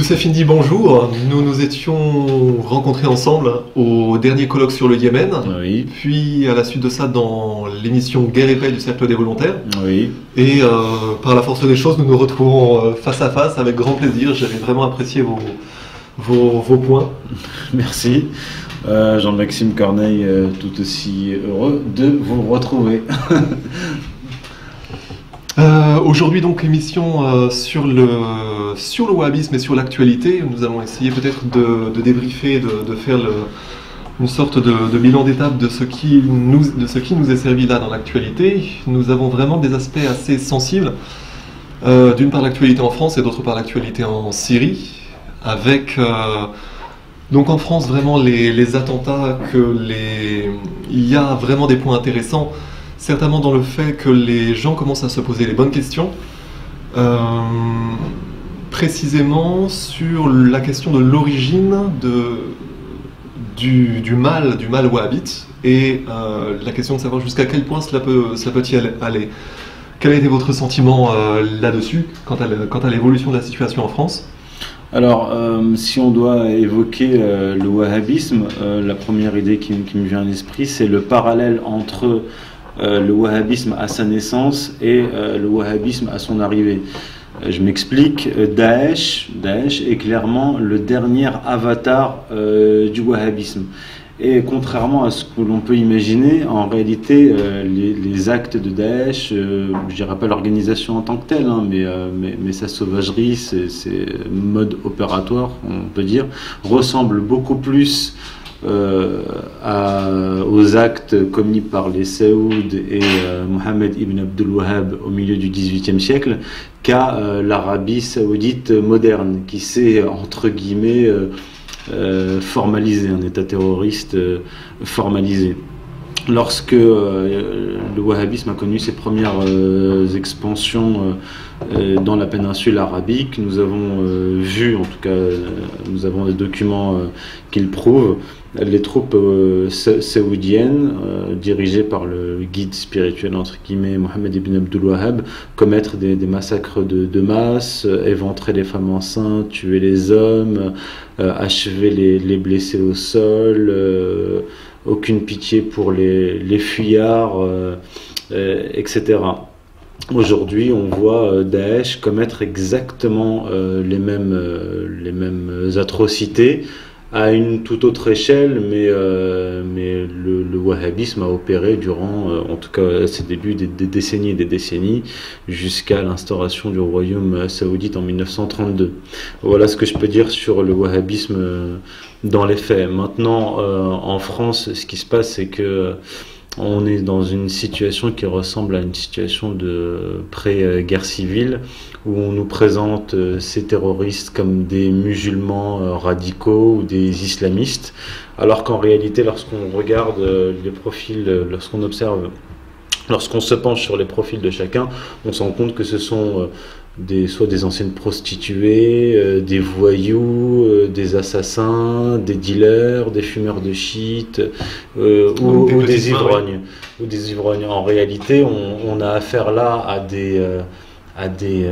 Youssef Indy, bonjour. Nous nous étions rencontrés ensemble au dernier colloque sur le Yémen, Oui, puis à la suite de ça dans l'émission Guerre et Paix du Cercle des Volontaires. oui. Et par la force des choses, nous nous retrouvons face à face avec grand plaisir. J'avais vraiment apprécié vos points. Merci. Jean-Maxime Corneille, tout aussi heureux de vous retrouver. Aujourd'hui donc émission sur le wahhabisme et sur l'actualité. Nous allons essayer peut-être de débriefer, de faire une sorte de bilan d'étape de ce qui nous est servi là dans l'actualité. Nous avons vraiment des aspects assez sensibles. D'une part l'actualité en France et d'autre part l'actualité en Syrie, avec donc en France vraiment les attentats, il y a vraiment des points intéressants. Certainement dans le fait que les gens commencent à se poser les bonnes questions, précisément sur la question de l'origine du mal wahhabite et la question de savoir jusqu'à quel point cela peut y aller. Quel a été votre sentiment là-dessus, quant à l'évolution de la situation en France ? Alors, si on doit évoquer le wahhabisme, la première idée qui me vient à l'esprit, c'est le parallèle entre le wahhabisme à sa naissance et le wahhabisme à son arrivée. Je m'explique, Daesh est clairement le dernier avatar du wahhabisme. Et contrairement à ce que l'on peut imaginer, en réalité, les actes de Daesh, je dirais pas l'organisation en tant que telle, hein, mais sa sauvagerie, ses modes opératoires, on peut dire, ressemblent beaucoup plus aux actes commis par les Saouds et Mohammed ibn Abdul Wahhab au milieu du XVIIIe siècle qu'à l'Arabie saoudite moderne, qui s'est, entre guillemets, formalisé, un État terroriste formalisé. Lorsque le wahhabisme a connu ses premières expansions dans la péninsule arabique, nous avons vu, en tout cas nous avons des documents qui le prouvent, les troupes saoudiennes dirigées par le guide spirituel entre guillemets Mohammed ibn Abdul Wahhab commettre des massacres de masse, éventrer les femmes enceintes, tuer les hommes, achever les blessés au sol, aucune pitié pour les fuyards, etc. Aujourd'hui, on voit Daesh commettre exactement les mêmes atrocités à une toute autre échelle, mais le wahhabisme a opéré durant, en tout cas à ses débuts, des décennies et des décennies, jusqu'à l'instauration du royaume saoudite en 1932. Voilà ce que je peux dire sur le wahhabisme dans les faits. Maintenant, en France, ce qui se passe, c'est que on est dans une situation qui ressemble à une situation de pré-guerre civile, où on nous présente ces terroristes comme des musulmans radicaux ou des islamistes, alors qu'en réalité, lorsqu'on regarde les profils, lorsqu'on se penche sur les profils de chacun, on se rend compte que ce sont soit des anciennes prostituées, des voyous, des assassins, des dealers, des fumeurs de shit, ou des ivrognes. Ou des ivrognes. En réalité, on a affaire là à des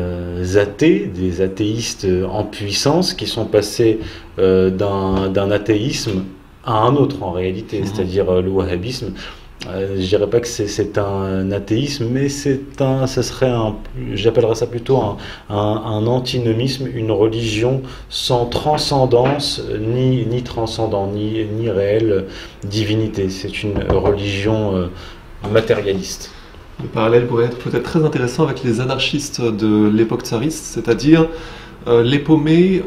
athées, des athéistes en puissance qui sont passés d'un athéisme à un autre en réalité, c'est-à-dire le wahhabisme. Je dirais pas que c'est un athéisme, mais j'appellerais ça plutôt un antinomisme, une religion sans transcendance, ni transcendant, ni réelle divinité. C'est une religion matérialiste. Le parallèle pourrait être peut-être très intéressant avec les anarchistes de l'époque tsariste, c'est-à-dire les paumés,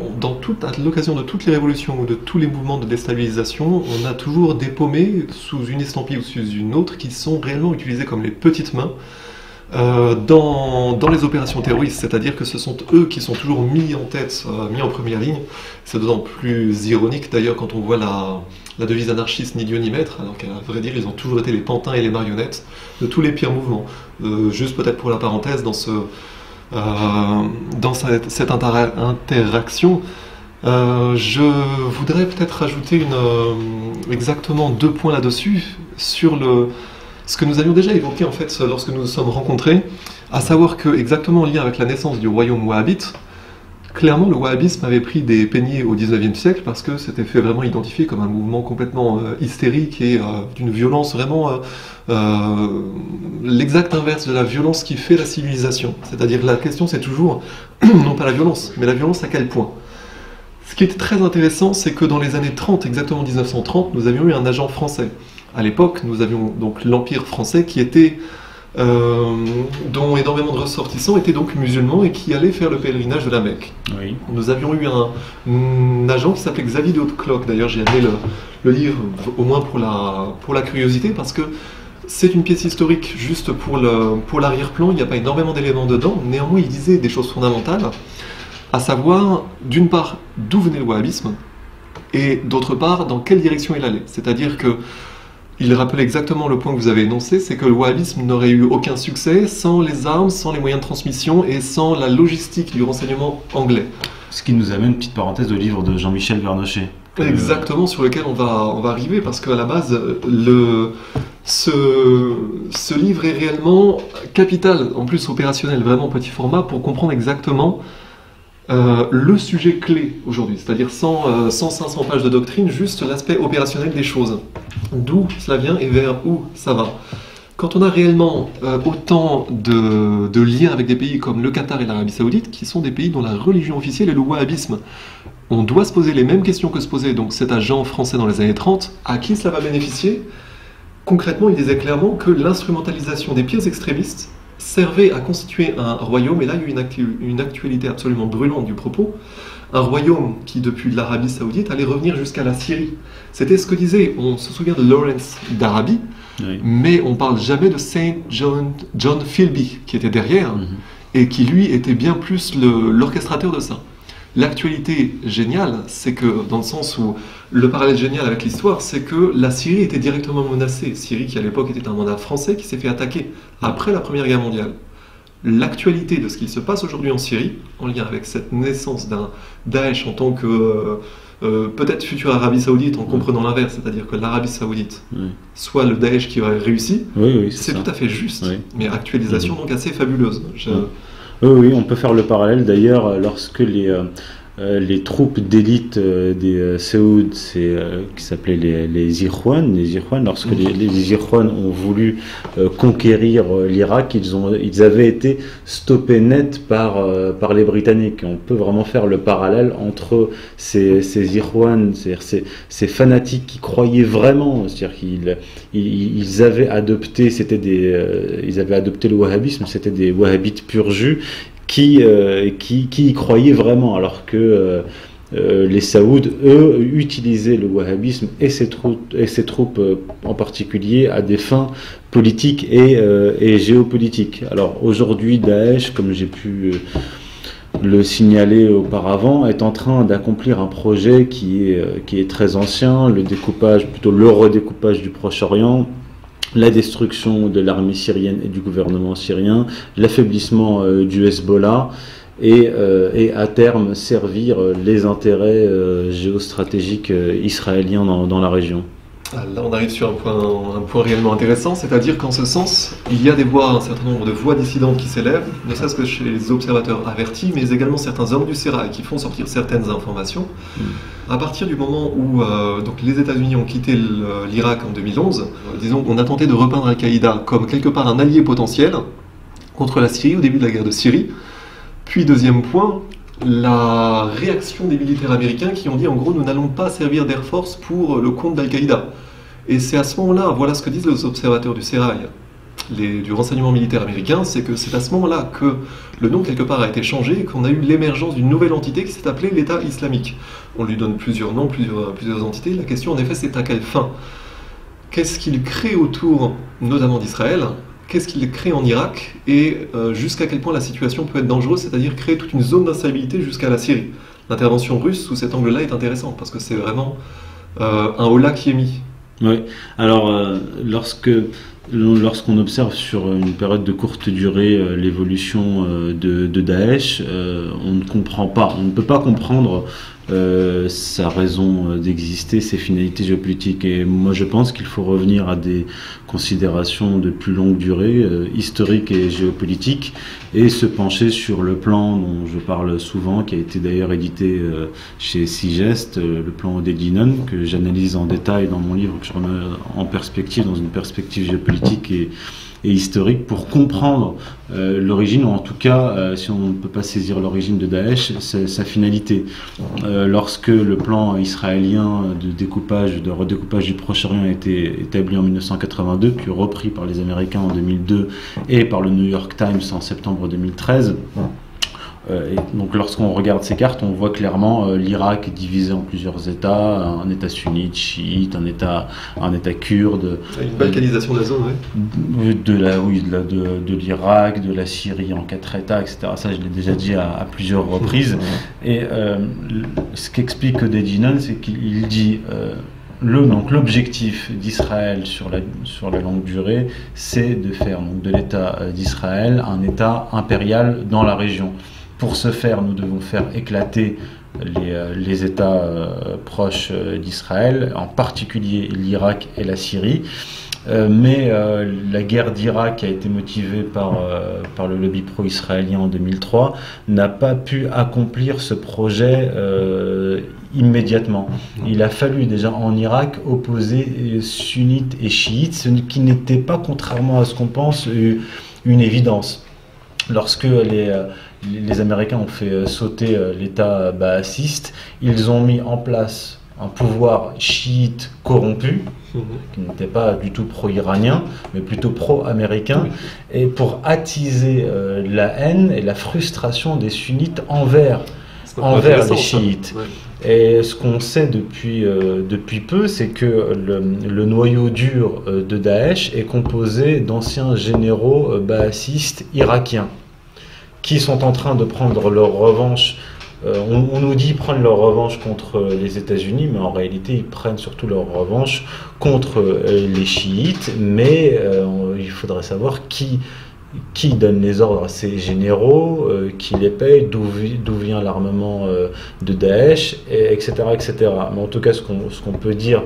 à l'occasion de toutes les révolutions ou de tous les mouvements de déstabilisation, on a toujours des paumés sous une estampille ou sous une autre qui sont réellement utilisés comme les petites mains dans les opérations terroristes, c'est-à-dire que ce sont eux qui sont toujours mis en tête, mis en première ligne. C'est d'autant plus ironique d'ailleurs quand on voit la devise anarchiste ni Dieu ni maître, alors qu'à vrai dire ils ont toujours été les pantins et les marionnettes de tous les pires mouvements. Juste peut-être pour la parenthèse, dans cette interaction, je voudrais peut-être rajouter exactement 2 points là-dessus, sur ce que nous avions déjà évoqué en fait lorsque nous nous sommes rencontrés, à savoir que, exactement en lien avec la naissance du royaume wahhabite, Clairement, le wahhabisme avait pris des peignets au XIXe siècle parce que c'était fait vraiment identifier comme un mouvement complètement hystérique et d'une violence vraiment l'exact inverse de la violence qui fait la civilisation. C'est-à-dire la question c'est toujours non pas la violence, mais la violence à quel point. Ce qui était très intéressant, c'est que dans les années 30, exactement 1930, nous avions eu un agent français. À l'époque, nous avions donc l'Empire français qui était dont énormément de ressortissants étaient donc musulmans et qui allaient faire le pèlerinage de la Mecque. Oui. Nous avions eu un agent qui s'appelait Xavier de Hautecloque. D'ailleurs, j'ai amené le livre, au moins pour la curiosité, parce que c'est une pièce historique juste pour l'arrière-plan. Il n'y a pas énormément d'éléments dedans. Néanmoins, il disait des choses fondamentales, à savoir, d'une part, d'où venait le wahhabisme, et d'autre part, dans quelle direction il allait. C'est-à-dire que il rappelait exactement le point que vous avez énoncé, c'est que le wahhabisme n'aurait eu aucun succès sans les armes, sans les moyens de transmission et sans la logistique du renseignement anglais. Ce qui nous amène, petite parenthèse, au livre de Jean-Michel Vernochet. Exactement, sur lequel on va arriver, parce qu'à la base, ce livre est réellement capital, en plus opérationnel, vraiment petit format, pour comprendre exactement le sujet clé aujourd'hui, c'est-à-dire sans 500 pages de doctrine, juste l'aspect opérationnel des choses. D'où cela vient et vers où ça va. Quand on a réellement autant de liens avec des pays comme le Qatar et l'Arabie Saoudite, qui sont des pays dont la religion officielle est le wahhabisme, on doit se poser les mêmes questions que se posait donc cet agent français dans les années 30. À qui cela va bénéficier? Concrètement, il disait clairement que l'instrumentalisation des pires extrémistes servait à constituer un royaume, et là il y a une actualité absolument brûlante du propos, un royaume qui depuis l'Arabie Saoudite allait revenir jusqu'à la Syrie. C'était ce que disait, on se souvient de Lawrence d'Arabie, oui. Mais on parle jamais de Saint John Philby qui était derrière, et qui lui était bien plus l'orchestrateur de ça. L'actualité géniale, c'est que, dans le sens où le parallèle génial avec l'histoire, c'est que la Syrie était directement menacée. Syrie qui à l'époque était un mandat français qui s'est fait attaquer après la Première Guerre mondiale. L'actualité de ce qu'il se passe aujourd'hui en Syrie, en lien avec cette naissance d'un Daesh en tant que peut-être future Arabie Saoudite, en comprenant l'inverse, c'est-à-dire que l'Arabie Saoudite soit le Daesh qui aurait réussi, c'est tout à fait juste, mais actualisation donc assez fabuleuse. Oui, on peut faire le parallèle d'ailleurs lorsque les troupes d'élite des Saouds, qui s'appelaient les Ikhwan, lorsque les Ikhwan ont voulu conquérir l'Irak, ils avaient été stoppés net par les Britanniques. On peut vraiment faire le parallèle entre ces Ikhwan, c'est-à-dire ces fanatiques qui croyaient vraiment, c'est-à-dire qu'ils avaient adopté, ils avaient adopté le wahhabisme, c'était des wahhabites pur jus, qui y croyaient vraiment, alors que les Saouds, eux, utilisaient le wahhabisme et ses troupes en particulier à des fins politiques et géopolitiques. Alors aujourd'hui, Daesh, comme j'ai pu le signaler auparavant, est en train d'accomplir un projet qui est très ancien, le redécoupage du Proche-Orient, la destruction de l'armée syrienne et du gouvernement syrien, l'affaiblissement du Hezbollah et à terme servir les intérêts géostratégiques israéliens dans la région. Là, on arrive sur un point réellement intéressant, c'est-à-dire qu'en ce sens, il y a un certain nombre de voix dissidentes qui s'élèvent, ne serait-ce que chez les observateurs avertis, mais également certains hommes du sérail qui font sortir certaines informations. À partir du moment où donc les États-Unis ont quitté l'Irak en 2011, disons qu'on a tenté de repeindre Al-Qaïda comme quelque part un allié potentiel contre la Syrie au début de la guerre de Syrie. Puis deuxième point, la réaction des militaires américains qui ont dit en gros nous n'allons pas servir d'Air Force pour le compte d'Al-Qaïda. Et c'est à ce moment-là, voilà ce que disent les observateurs du sérail, du renseignement militaire américain, c'est que c'est à ce moment-là que le nom quelque part a été changé et qu'on a eu l'émergence d'une nouvelle entité qui s'est appelée l'État islamique. On lui donne plusieurs noms, plusieurs entités. La question en effet c'est à quelle fin? Qu'est-ce qu'il crée autour notamment d'Israël? Qu'est-ce qu'il crée en Irak? Et jusqu'à quel point la situation peut être dangereuse, c'est-à-dire créer toute une zone d'instabilité jusqu'à la Syrie. L'intervention russe sous cet angle-là est intéressante parce que c'est vraiment un holà qui est mis. Oui, alors lorsqu'on observe sur une période de courte durée l'évolution de Daesh, on ne peut pas comprendre sa raison d'exister, ses finalités géopolitiques. Et moi je pense qu'il faut revenir à des considérations de plus longue durée, historiques et géopolitiques, et se pencher sur le plan dont je parle souvent, qui a été d'ailleurs édité chez Sigest, le plan Oded-Yinon, que j'analyse en détail dans mon livre, que je remets en perspective, dans une perspective géopolitique et historique, pour comprendre l'origine, ou en tout cas, si on ne peut pas saisir l'origine de Daesh, sa finalité. Lorsque le plan israélien de redécoupage du Proche-Orient a été établi en 1982, puis repris par les Américains en 2002 et par le New York Times en septembre 2013, et donc lorsqu'on regarde ces cartes, on voit clairement l'Irak est divisé en plusieurs États, un État sunnite, chiite, un État kurde. Une balkanisation de la zone, oui. De l'Irak, de la Syrie en 4 États, etc. Ça, je l'ai déjà dit à plusieurs reprises. Et ce qu'explique Oded-Yinon, c'est qu'il dit donc l'objectif d'Israël sur la longue durée, c'est de faire donc de l'État d'Israël un État impérial dans la région. Pour ce faire, nous devons faire éclater les États proches d'Israël, en particulier l'Irak et la Syrie. Mais la guerre d'Irak, qui a été motivée par le lobby pro-israélien en 2003, n'a pas pu accomplir ce projet immédiatement. Il a fallu déjà en Irak opposer sunnites et chiites, ce qui n'était pas, contrairement à ce qu'on pense, une évidence. Lorsque les Américains ont fait sauter l'État baathiste, ils ont mis en place un pouvoir chiite corrompu, qui n'était pas du tout pro-iranien, mais plutôt pro-américain, et pour attiser la haine et la frustration des sunnites envers les chiites. Ouais. Et ce qu'on sait depuis peu, c'est que le noyau dur de Daesh est composé d'anciens généraux baathistes irakiens, qui sont en train de prendre leur revanche. On nous dit prendre leur revanche contre les États-Unis, mais en réalité ils prennent surtout leur revanche contre les chiites. Mais il faudrait savoir qui donne les ordres à ces généraux, qui les paye, d'où vient l'armement de Daesh, etc., etc. Mais en tout cas, ce qu'on peut dire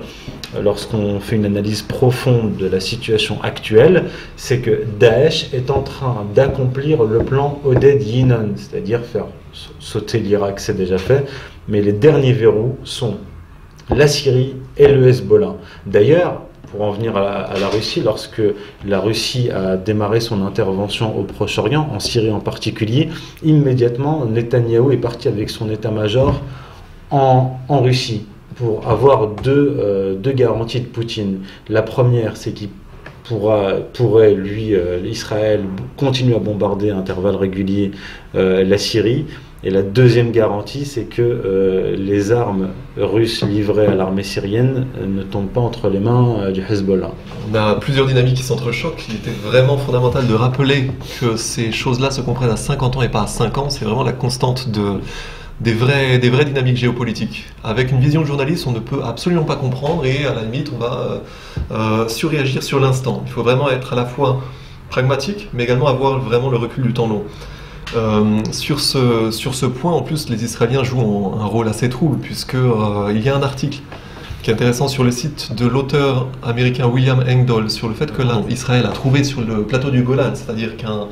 lorsqu'on fait une analyse profonde de la situation actuelle, c'est que Daesh est en train d'accomplir le plan Oded-Yinon, c'est-à-dire faire sauter l'Irak, c'est déjà fait, mais les derniers verrous sont la Syrie et le Hezbollah. D'ailleurs, pour en venir à la Russie, lorsque la Russie a démarré son intervention au Proche-Orient, en Syrie en particulier, immédiatement, Netanyahou est parti avec son état-major en Russie pour avoir deux garanties de Poutine. La première, c'est qu'il pourrait, lui, Israël, continuer à bombarder à intervalles réguliers la Syrie. Et la deuxième garantie, c'est que les armes russes livrées à l'armée syrienne ne tombent pas entre les mains du Hezbollah. On a plusieurs dynamiques qui s'entrechoquent. Il était vraiment fondamental de rappeler que ces choses-là se comprennent à 50 ans et pas à 5 ans. C'est vraiment la constante des vraies dynamiques géopolitiques. Avec une vision de journaliste, on ne peut absolument pas comprendre et à la limite, on va surréagir sur l'instant. Il faut vraiment être à la fois pragmatique, mais également avoir vraiment le recul du temps long. Sur ce point, en plus, les Israéliens jouent un rôle assez trouble, puisqu'il y a un article qui est intéressant sur le site de l'auteur américain William Engdahl sur le fait que là, Israël a trouvé sur le plateau du Golan, c'est-à-dire qu'un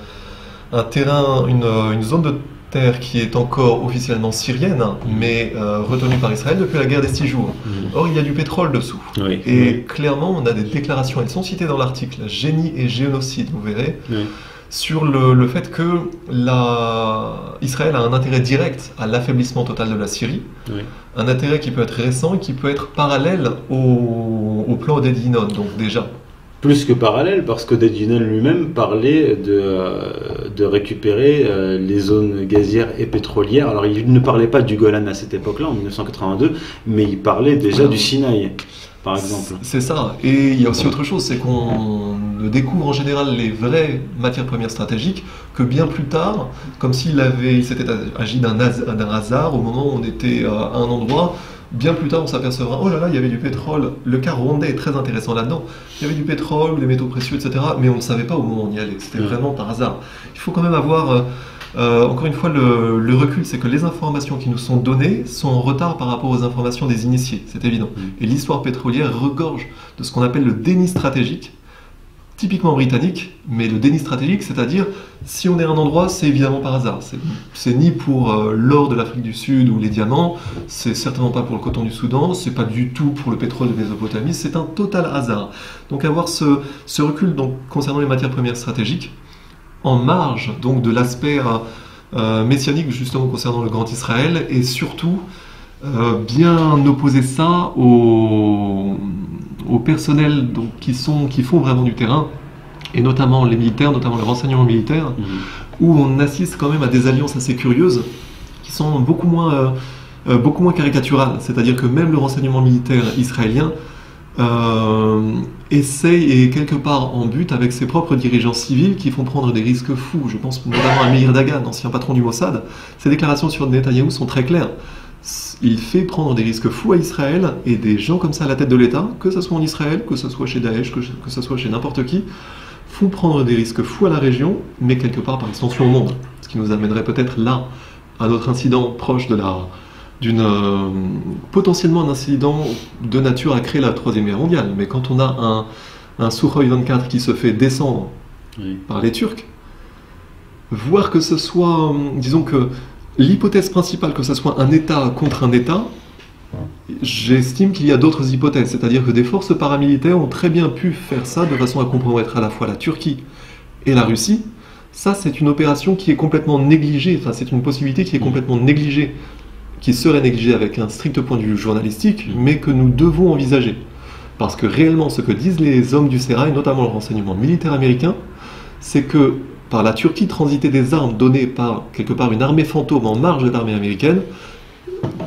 terrain, une zone de terre qui est encore officiellement syrienne, mais retenue par Israël depuis la guerre des 6 jours. Or, il y a du pétrole dessous. Oui. Et clairement, on a des déclarations, elles sont citées dans l'article, génie et génocide, vous verrez. Oui. Sur le fait que Israël a un intérêt direct à l'affaiblissement total de la Syrie, oui. Un intérêt qui peut être récent et qui peut être parallèle au plan Oded-Yinon, donc déjà. Plus que parallèle, parce qu'Oded-Yinon lui-même parlait de récupérer les zones gazières et pétrolières. Alors il ne parlait pas du Golan à cette époque-là, en 1982, mais il parlait déjà du Sinaï, par exemple. C'est ça. Et il y a aussi autre chose, c'est qu'on ne découvre en général les vraies matières premières stratégiques que bien plus tard, comme s'il s'était agi d'un hasard au moment où on était à un endroit. Bien plus tard, on s'apercevra, oh là là, il y avait du pétrole. Le cas rwandais est très intéressant là-dedans. Il y avait du pétrole, des métaux précieux, etc. Mais on ne savait pas au moment où on y allait. C'était vraiment par hasard. Il faut quand même avoir Encore une fois, le recul, c'est que les informations qui nous sont données sont en retard par rapport aux informations des initiés, c'est évident. Et l'histoire pétrolière regorge de ce qu'on appelle le déni stratégique, typiquement britannique, mais le déni stratégique, c'est-à-dire, si on est à un endroit, c'est évidemment par hasard. C'est ni pour l'or de l'Afrique du Sud ou les diamants, c'est certainement pas pour le coton du Soudan, c'est pas du tout pour le pétrole de Mésopotamie, c'est un total hasard. Donc avoir ce recul donc, concernant les matières premières stratégiques, en marge donc de l'aspect messianique justement concernant le Grand Israël, et surtout bien opposer ça aux personnels donc, qui font vraiment du terrain, et notamment les militaires, notamment le renseignement militaire, où on assiste quand même à des alliances assez curieuses, qui sont beaucoup moins caricaturales. C'est-à-dire que même le renseignement militaire israélien essaye et quelque part en but avec ses propres dirigeants civils qui font prendre des risques fous. Je pense notamment à Meir Dagan, ancien patron du Mossad. Ses déclarations sur Netanyahou sont très claires. Il fait prendre des risques fous à Israël, et des gens comme ça à la tête de l'État, que ce soit en Israël, que ce soit chez Daesh, que ce soit chez n'importe qui, font prendre des risques fous à la région, mais quelque part par extension au monde. Ce qui nous amènerait peut-être là à notre incident proche potentiellement un incident de nature à créer la Troisième Guerre mondiale. Mais quand on a un Sukhoi 24 qui se fait descendre par les Turcs, voir que ce soit, disons que l'hypothèse principale que ce soit un État contre un État, j'estime qu'il y a d'autres hypothèses, c'est-à-dire que des forces paramilitaires ont très bien pu faire ça de façon à compromettre à la fois la Turquie et la Russie. Ça, c'est une opération qui est complètement négligée, enfin c'est une possibilité qui est complètement négligée, qui serait négligée avec un strict point de vue journalistique, mais que nous devons envisager. Parce que réellement, ce que disent les hommes du Sérail, notamment le renseignement militaire américain, c'est que par la Turquie transitaient des armes données par, quelque part, une armée fantôme en marge de l'armée américaine,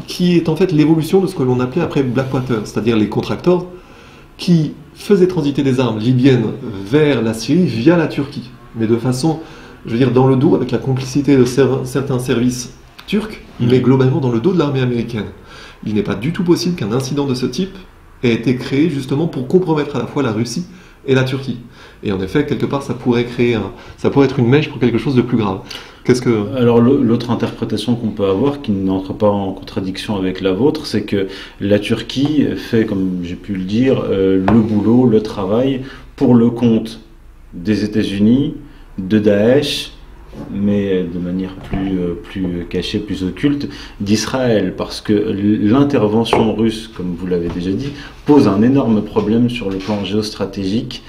qui est en fait l'évolution de ce que l'on appelait après Blackwater, c'est-à-dire les contractors, qui faisaient transiter des armes libyennes vers la Syrie via la Turquie, mais de façon, je veux dire, dans le dos, avec la complicité de certains services turcs, mais globalement dans le dos de l'armée américaine. Il n'est pas du tout possible qu'un incident de ce type ait été créé justement pour compromettre à la fois la Russie et la Turquie. Et en effet, quelque part, ça pourrait être une mèche pour quelque chose de plus grave. Alors l'autre interprétation qu'on peut avoir, qui n'entre pas en contradiction avec la vôtre, c'est que la Turquie fait, comme j'ai pu le dire, le boulot, le travail pour le compte des États-Unis, de Daesh, mais de manière plus cachée, plus occulte, d'Israël, parce que l'intervention russe, comme vous l'avez déjà dit, pose un énorme problème sur le plan géostratégique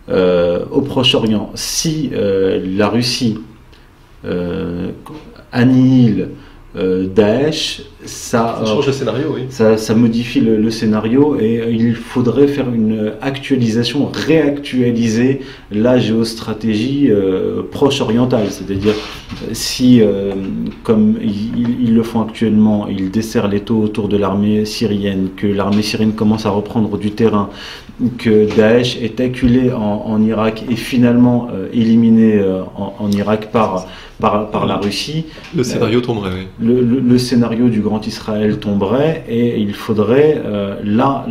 au Proche-Orient. Si la Russie annihile Daesh, ça change le scénario, oui. Ça modifie le scénario, et il faudrait faire une actualisation, réactualiser la géostratégie proche-orientale. C'est-à-dire, si, comme ils le font actuellement, ils desserrent l'étau autour de l'armée syrienne, que l'armée syrienne commence à reprendre du terrain, que Daesh est acculé en Irak et finalement éliminé en Irak par la Russie. Le scénario tomberait, oui. Le scénario du Grand Israël tomberait, et il faudrait la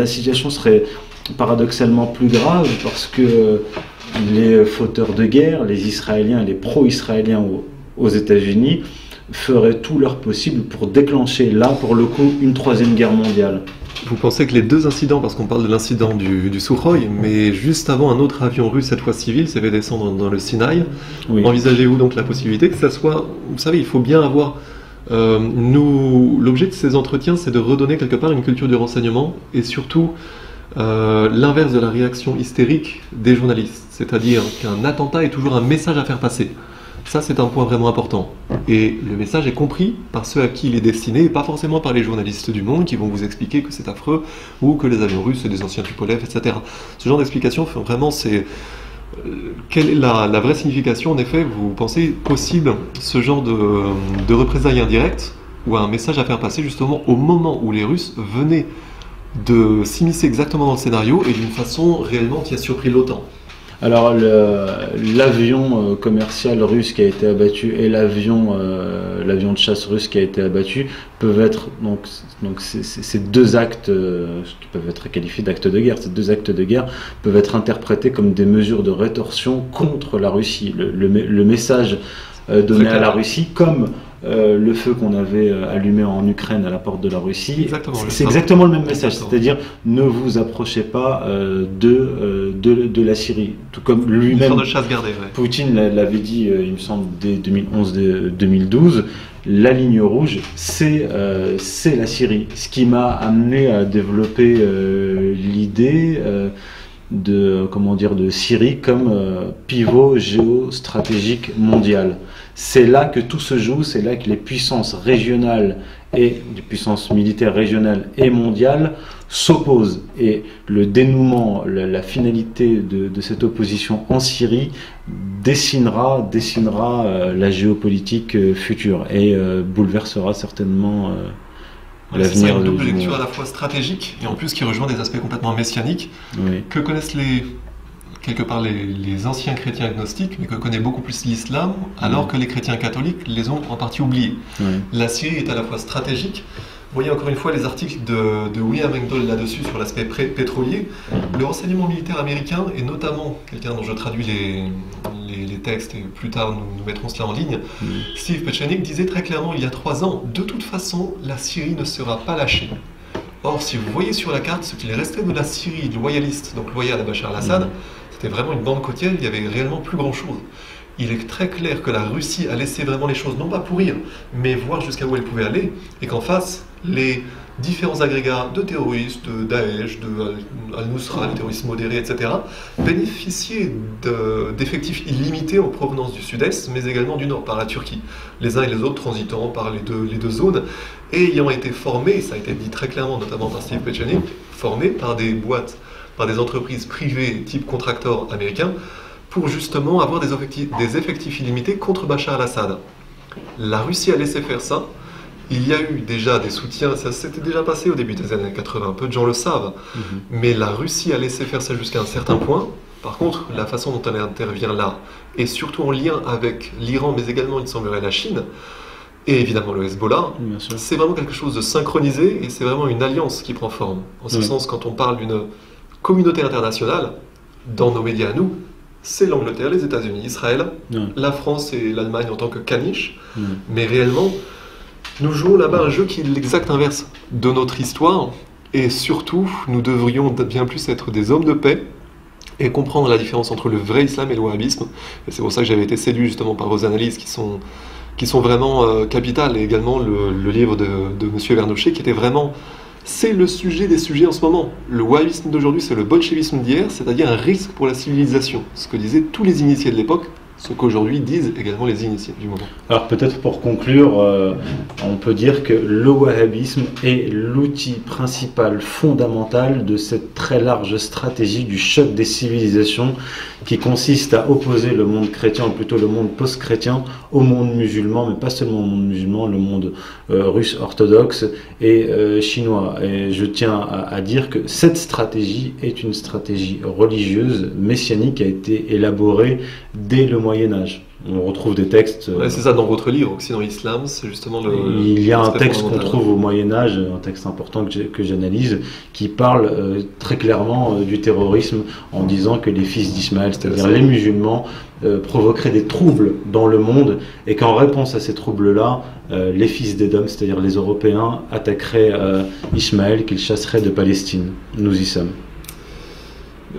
situation serait paradoxalement plus grave, parce que les fauteurs de guerre, les Israéliens, les pro-israéliens aux États-Unis, feraient tout leur possible pour déclencher là, pour le coup, une troisième guerre mondiale. Vous pensez que les deux incidents, parce qu'on parle de l'incident du Sukhoi, mais juste avant, un autre avion russe, cette fois civil, s'est fait descendre dans le Sinaï. Oui. Envisagez-vous donc la possibilité que ça soit... Vous savez, il faut bien avoir... l'objet de ces entretiens, c'est de redonner quelque part une culture du renseignement, et surtout l'inverse de la réaction hystérique des journalistes. C'est-à-dire qu'un attentat est toujours un message à faire passer. Ça, c'est un point vraiment important. Et le message est compris par ceux à qui il est destiné, et pas forcément par les journalistes du Monde qui vont vous expliquer que c'est affreux, ou que les avions russes, c'est des anciens Tupolev, etc. Ce genre d'explication, vraiment, c'est... Quelle est la vraie signification, en effet, vous pensez possible ce genre de représailles indirectes, ou un message à faire passer justement au moment où les Russes venaient de s'immiscer exactement dans le scénario, et d'une façon réellement qui a surpris l'OTAN? Alors l'avion commercial russe qui a été abattu et l'avion de chasse russe qui a été abattu peuvent être donc ces deux actes qui peuvent être qualifiés d'actes de guerre. Ces deux actes de guerre peuvent être interprétés comme des mesures de rétorsion contre la Russie. Le message donné à la Russie, comme le feu qu'on avait allumé en Ukraine à la porte de la Russie. C'est exactement le même message, c'est-à-dire ne vous approchez pas de la Syrie. Tout comme lui-même, de chasse gardée, ouais. Poutine l'avait dit, il me semble, dès 2011-2012, la ligne rouge, c'est la Syrie. Ce qui m'a amené à développer l'idée de Syrie comme pivot géostratégique mondial. C'est là que tout se joue, c'est là que les puissances régionales et les puissances militaires régionales et mondiales s'opposent. Et le dénouement, la finalité de cette opposition en Syrie dessinera la géopolitique future et bouleversera certainement l'avenir. C'est une double lecture à la fois stratégique et en plus qui rejoint des aspects complètement messianiques que connaissent quelque part les anciens chrétiens agnostiques, mais que connaît beaucoup plus l'islam, alors que les chrétiens catholiques les ont en partie oubliés. La Syrie est à la fois stratégique. Vous voyez encore une fois les articles de William Engdahl là-dessus sur l'aspect pétrolier. Le renseignement militaire américain, et notamment quelqu'un dont je traduis les textes, et plus tard nous mettrons cela en ligne, Steve Petchenik disait très clairement il y a 3 ans, de toute façon la Syrie ne sera pas lâchée. Or, si vous voyez sur la carte ce qu'il restait de la Syrie loyaliste, donc loyale à Bachar al-Assad, c'était vraiment une bande côtière, il n'y avait réellement plus grand-chose. Il est très clair que la Russie a laissé vraiment les choses, non pas pourrir, mais voir jusqu'à où elle pouvait aller, et qu'en face, les différents agrégats de terroristes, de Daesh, de Al-Nusra, les terroristes modérés, etc., bénéficiaient d'effectifs illimités en provenance du sud-est, mais également du nord, par la Turquie. Les uns et les autres transitant par les deux zones, et ayant été formés, ça a été dit très clairement, notamment par Steve Petchenik, formés par des boîtes, par des entreprises privées type contracteurs américains, pour justement avoir des effectifs illimités contre Bachar al-Assad. La Russie a laissé faire ça. Il y a eu déjà des soutiens, ça s'était déjà passé au début des années 80, peu de gens le savent, mais la Russie a laissé faire ça jusqu'à un certain point. Par contre, la façon dont elle intervient là, et surtout en lien avec l'Iran, mais également, il semblerait, la Chine, et évidemment le Hezbollah, c'est vraiment quelque chose de synchronisé, et c'est vraiment une alliance qui prend forme. En ce sens, quand on parle d'une communauté internationale, dans nos médias à nous, c'est l'Angleterre, les États-Unis, Israël, la France et l'Allemagne en tant que caniche, mais réellement, nous jouons là-bas un jeu qui est l'exact inverse de notre histoire, et surtout, nous devrions bien plus être des hommes de paix et comprendre la différence entre le vrai islam et le wahhabisme. Et c'est pour ça que j'avais été séduit justement par vos analyses qui sont vraiment capitales, et également le livre de M. Vernochet qui était vraiment... C'est le sujet des sujets en ce moment. Le wahhabisme d'aujourd'hui, c'est le bolchevisme d'hier, c'est-à-dire un risque pour la civilisation. Ce que disaient tous les initiés de l'époque, ce qu'aujourd'hui disent également les initiés du moment. Alors peut-être pour conclure, on peut dire que le wahhabisme est l'outil principal, fondamental de cette très large stratégie du choc des civilisations qui consiste à opposer le monde chrétien, ou plutôt le monde post-chrétien, au monde musulman, mais pas seulement au monde musulman, le monde russe orthodoxe et chinois. Et je tiens à dire que cette stratégie est une stratégie religieuse, messianique, qui a été élaborée dès le Moyen-Âge. On retrouve des textes... c'est ça dans votre livre, Occident Islam, c'est justement le... Il y a un texte qu'on trouve au Moyen-Âge, un texte important que j'analyse, qui parle très clairement du terrorisme en disant que les fils d'Ismaël, c'est-à-dire les musulmans, provoqueraient des troubles dans le monde et qu'en réponse à ces troubles-là, les fils d'Édom, c'est-à-dire les Européens, attaqueraient Ismaël, qu'ils chasseraient de Palestine. Nous y sommes.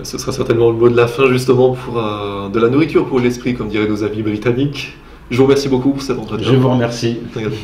Ce sera certainement le mot de la fin justement pour de la nourriture pour l'esprit, comme diraient nos amis britanniques. Je vous remercie beaucoup pour cet entretien. Je vous remercie. Regardez.